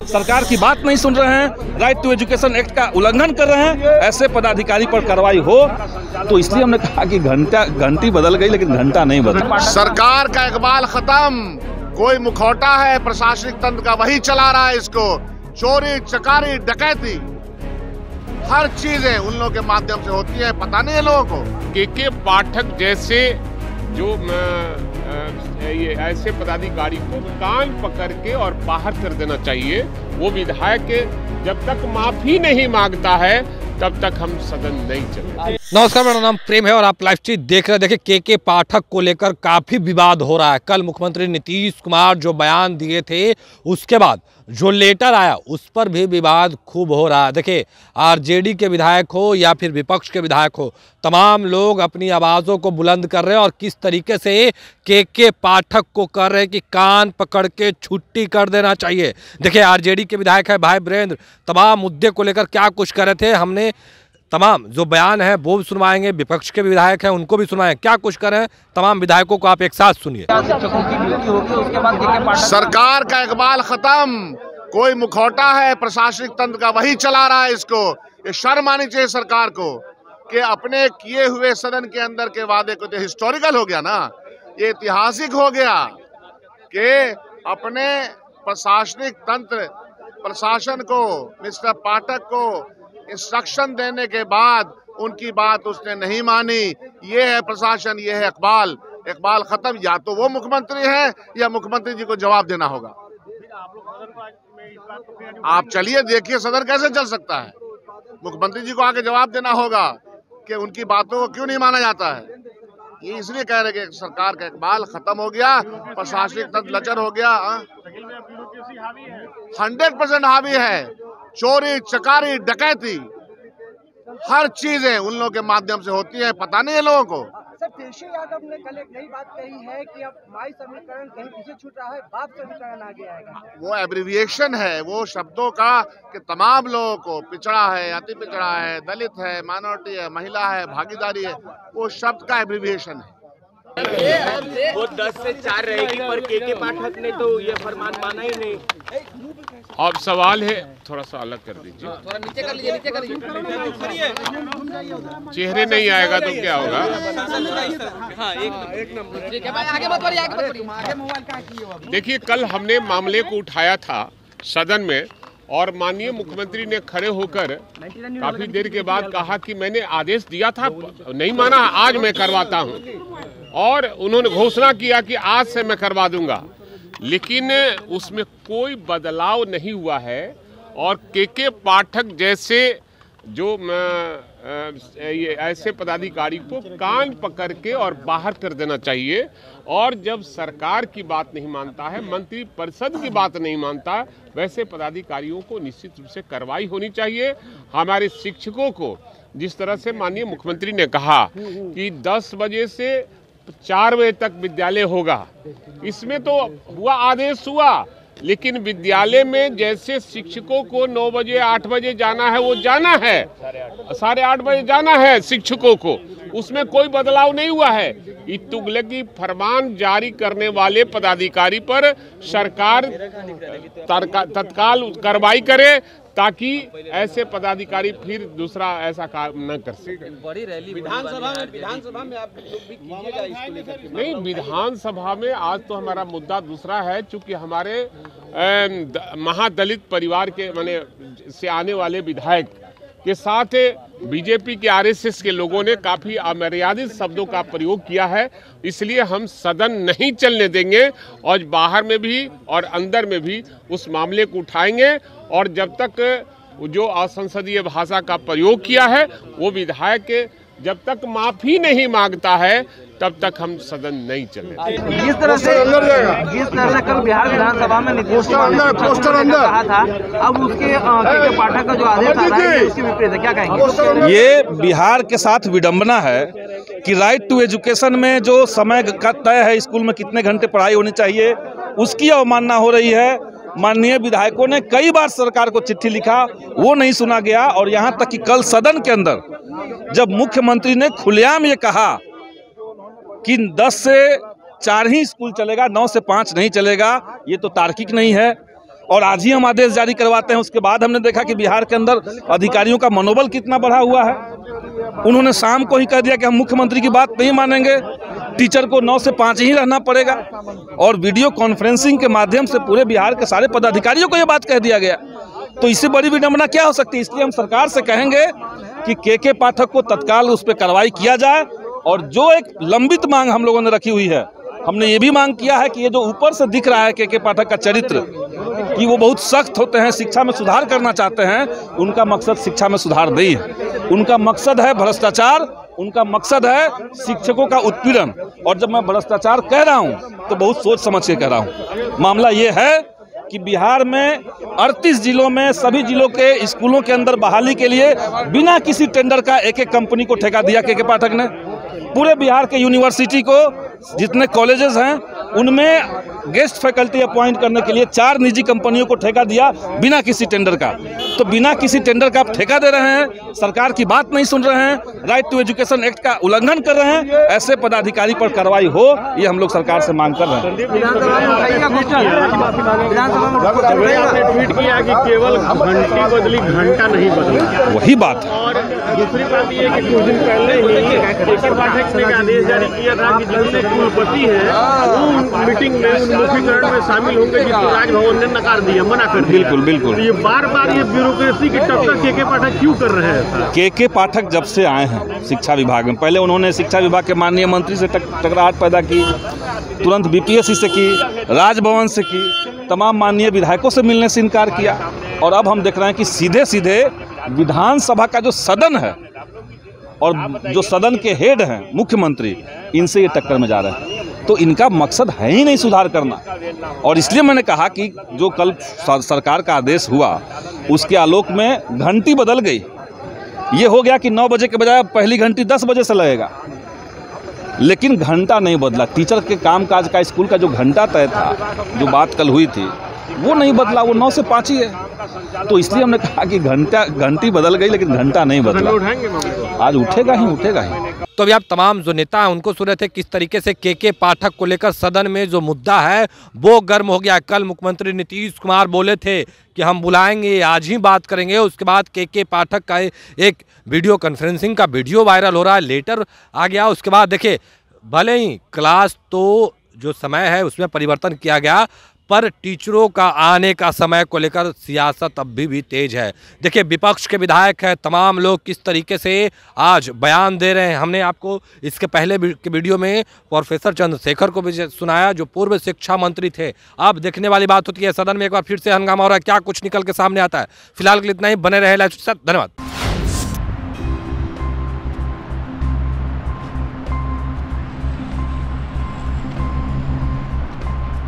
सरकार की बात नहीं सुन रहे हैं, राइट टू एजुकेशन एक्ट का उल्लंघन कर रहे हैं, ऐसे पदाधिकारी पर कार्रवाई हो। तो इसलिए हमने कहा कि घंटी बदल गई लेकिन घंटा नहीं बदला। सरकार का इकबाल खत्म, कोई मुखौटा है प्रशासनिक तंत्र का वही चला रहा है इसको। चोरी चकारी डकैती हर चीजें उन लोगों के माध्यम से होती है, पता नहीं है लोगों को। के पाठक जैसे जो ये ऐसे पदाधिकारी को कान पकड़ के और बाहर कर देना चाहिए। वो विधायक जब तक माफी नहीं मांगता है तब तक हम सदन नहीं चलेंगे। नमस्कार, मेरा नाम प्रेम है और आप लाइव स्ट्रीम देख रहे हैं। देखिए के पाठक को लेकर काफी विवाद हो रहा है। कल मुख्यमंत्री नीतीश कुमार जो बयान दिए थे उसके बाद जो लेटर आया उस पर भी विवाद खूब हो रहा है। देखिए आरजेडी के विधायक हो या फिर विपक्ष के विधायक हो, तमाम लोग अपनी आवाज़ों को बुलंद कर रहे हैं और किस तरीके से के पाठक को कर रहे हैं कि कान पकड़ के छुट्टी कर देना चाहिए। देखिए आरजेडी के विधायक है भाई वीरेंद्र, तमाम मुद्दे को लेकर क्या कुछ कर रहे थे। हमने तमाम जो बयान है वो भी सुनवाएंगे, विपक्ष के विधायक हैं उनको भी सुनवाएंगे, क्या कुछ करें तमाम विधायकों को आप एक साथ सुनिए। सरकार का इकबाल खत्म, कोई मुखौटा है प्रशासनिक तंत्र का वही चला रहा है इसको। ये शर्म आनी चाहिए सरकार को कि अपने किए हुए सदन के अंदर के वादे को, तो हिस्टोरिकल हो गया ना, ये ऐतिहासिक हो गया कि अपने प्रशासनिक तंत्र प्रशासन को, मिस्टर पाठक को इंस्ट्रक्शन देने के बाद उनकी बात उसने नहीं मानी। ये है प्रशासन, ये है इकबाल खत्म। या तो वो मुख्यमंत्री है या मुख्यमंत्री जी को जवाब देना होगा। आप चलिए देखिए सदन कैसे चल सकता है। मुख्यमंत्री जी को आके जवाब देना होगा कि उनकी बातों को क्यों नहीं माना जाता है। ये इसलिए कह रहे कि सरकार का इकबाल खत्म हो गया, प्रशासनिक तंत्र लचर हो गया। 100% हावी है। चोरी चकारी डकैती हर चीजें उन लोगों के माध्यम से होती है, पता नहीं है लोगों को। सर तेजस्वी यादव ने कल एक नई बात कही है कि अब माई समीकरण कहीं पीछे छूट रहा है, बाप समीकरण आगे आएगा। वो एब्रिविएशन है वो शब्दों का कि तमाम लोगों को, पिछड़ा है, अति पिछड़ा है, दलित है, माइनॉरिटी है, महिला है, भागीदारी है, वो शब्द का एब्रिविएशन है। वो 10 से 4 रहेगी पर के पाठक ने तो ये फरमान माना ही नहीं। अब सवाल है, थोड़ा सा अलग कर दीजिए, थोड़ा नीचे कर लीजिए, नीचे कर लीजिए। चेहरे नहीं आएगा तो क्या होगा। आगे मत बढ़िए, आगे मत बढ़िए। देखिए कल हमने मामले को उठाया था सदन में और माननीय मुख्यमंत्री ने खड़े होकर काफी देर के बाद कहा कि मैंने आदेश दिया था, नहीं माना, आज मैं करवाता हूं। और उन्होंने घोषणा किया कि आज से मैं करवा दूंगा, लेकिन उसमें कोई बदलाव नहीं हुआ है। और के पाठक जैसे जो ये ऐसे पदाधिकारी को कान पकड़ के और बाहर कर देना चाहिए। और जब सरकार की बात नहीं मानता है, मंत्री परिषद की बात नहीं मानता, वैसे पदाधिकारियों को निश्चित रूप से कार्रवाई होनी चाहिए। हमारे शिक्षकों को जिस तरह से माननीय मुख्यमंत्री ने कहा कि 10 बजे से 4 बजे तक विद्यालय होगा, इसमें तो हुआ, आदेश हुआ, लेकिन विद्यालय में जैसे शिक्षकों को 9 बजे 8 बजे जाना है वो जाना है, 8:30 बजे जाना है शिक्षकों को, उसमें कोई बदलाव नहीं हुआ है। ये तुगलकी फरमान जारी करने वाले पदाधिकारी पर सरकार तत्काल कार्रवाई करे ताकि ऐसे पदाधिकारी फिर दूसरा ऐसा काम न कर सके। बड़ी रैली विधानसभा में आप लोग भी कीजिएगा इसको लेकर के। नहीं, विधानसभा में आज तो हमारा मुद्दा दूसरा है, चूंकि हमारे महादलित परिवार के से आने वाले विधायक के साथ बीजेपी के आरएसएस के लोगों ने काफी अमर्यादित शब्दों का प्रयोग किया है, इसलिए हम सदन नहीं चलने देंगे और बाहर में भी और अंदर में भी उस मामले को उठाएंगे। और जब तक जो असंसदीय भाषा का प्रयोग किया है वो विधायक जब तक माफी नहीं मांगता है तब तक हम सदन नहीं चलेंगे। जिस तरह से कल बिहार विधानसभा में नीतीश कुमार ने कहा था, अब उसके पाठक का जो आदेश आ रहा है उसके विपरीत है, क्या कहेंगे? ये बिहार के साथ विडंबना है कि राइट टू एजुकेशन में जो समय का तय है, स्कूल में कितने घंटे पढ़ाई होनी चाहिए, उसकी अवमानना हो रही है। माननीय विधायकों ने कई बार सरकार को चिट्ठी लिखा, वो नहीं सुना गया। और यहाँ तक कि कल सदन के अंदर जब मुख्यमंत्री ने खुलेआम ये कहा कि 10 से 4 ही स्कूल चलेगा, 9 से 5 नहीं चलेगा, ये तो तार्किक नहीं है। और आज ही हम आदेश जारी करवाते हैं। उसके बाद हमने देखा कि बिहार के अंदर अधिकारियों का मनोबल कितना बढ़ा हुआ है। उन्होंने शाम को ही कह दिया कि हम मुख्यमंत्री की बात नहीं मानेंगे, टीचर को 9 से 5 ही रहना पड़ेगा। और वीडियो कॉन्फ्रेंसिंग के माध्यम से पूरे बिहार के सारे पदाधिकारियों को यह बात कह दिया गया। तो इससे बड़ी विडंबना क्या हो सकती है? इसलिए हम सरकार से कहेंगे कि के पाठक को तत्काल उस पर कार्रवाई किया जाए। और जो एक लंबित मांग हम लोगों ने रखी हुई है, हमने ये भी मांग किया है कि ये जो ऊपर से दिख रहा है के पाठक का चरित्र कि वो बहुत सख्त होते हैं, शिक्षा में सुधार करना चाहते हैं, उनका मकसद शिक्षा में सुधार नहीं है। उनका मकसद है भ्रष्टाचार, उनका मकसद है शिक्षकों का उत्पीड़न। और जब मैं भ्रष्टाचार कह रहा हूँ तो बहुत सोच समझ के कह रहा हूँ। मामला ये है कि बिहार में 38 जिलों में सभी जिलों के स्कूलों के अंदर बहाली के लिए बिना किसी टेंडर का एक कंपनी को ठेका दिया के पाठक ने। पूरे बिहार के यूनिवर्सिटी को, जितने कॉलेजेस हैं, उनमें गेस्ट फैकल्टी अपॉइंट करने के लिए 4 निजी कंपनियों को ठेका दिया बिना किसी टेंडर का। तो बिना किसी टेंडर का आप ठेका दे रहे हैं, सरकार की बात नहीं सुन रहे हैं, राइट टू एजुकेशन एक्ट का उल्लंघन कर रहे हैं। ऐसे पदाधिकारी पर कार्रवाई हो, ये हम लोग सरकार से मांग कर रहे हैं। ट्वीट किया कि केवल घंटी बदली, घंटा नहीं बदला। वही बात है। और दूसरी बात ये कि कुछ दिन पहले ही के पाठक ने आदेश जारी किया था कि जिनसे कुलपति है वो मीटिंग में मुख्यकरण में शामिल होंगे, जिसको राजभवन ने नकार दिया, मना कर दिया। बिल्कुल बिल्कुल। तो ये बार बार ये ब्यूरोक्रेसी की टक्कर के पाठक क्यों कर रहे हैं? के पाठक जब से आए हैं शिक्षा विभाग में, पहले उन्होंने शिक्षा विभाग के माननीय मंत्री से टकराहट पैदा की, तुरंत बीपीएससी से की, राजभवन से की, तमाम माननीय विधायकों से मिलने से इनकार किया। और अब हम देख रहे हैं कि सीधे सीधे विधानसभा का जो सदन है और जो सदन के हेड हैं मुख्यमंत्री, इनसे ये टक्कर में जा रहे हैं। तो इनका मकसद है ही नहीं सुधार करना। और इसलिए मैंने कहा कि जो कल सरकार का आदेश हुआ उसके आलोक में घंटी बदल गई। ये हो गया कि 9 बजे के बजाय पहली घंटी 10 बजे से लगेगा, लेकिन घंटा नहीं बदला। टीचर के कामकाज का, स्कूल का जो घंटा तय था, जो बात कल हुई थी, वो नहीं बदला, वो 9 से 5 ही है। तो इसलिए हमने कहा कि घंटी बदल गई लेकिन घंटा नहीं बदला। आज उठेगा ही। तो अभी आप तमाम जो नेता हैं उनको सुन रहे थे किस तरीके से के पाठक को लेकर सदन में जो मुद्दा है वो गर्म हो गया। कल मुख्यमंत्री नीतीश कुमार बोले थे कि हम बुलाएंगे, आज ही बात करेंगे। उसके बाद के पाठक का एक वीडियो कॉन्फ्रेंसिंग का वीडियो वायरल हो रहा है, लेटर आ गया। उसके बाद देखिए, भले ही क्लास तो जो समय है उसमें परिवर्तन किया गया, पर टीचरों का आने का समय को लेकर सियासत अब भी तेज है। देखिए, विपक्ष के विधायक हैं, तमाम लोग किस तरीके से आज बयान दे रहे हैं। हमने आपको इसके पहले के वीडियो में प्रोफेसर चंद्रशेखर को भी सुनाया, जो पूर्व शिक्षा मंत्री थे। अब देखने वाली बात होती है सदन में एक बार फिर से हंगामा हो रहा है, क्या कुछ निकल के सामने आता है। फिलहाल के लिए इतना ही। बने रहे लाइव के साथ। धन्यवाद।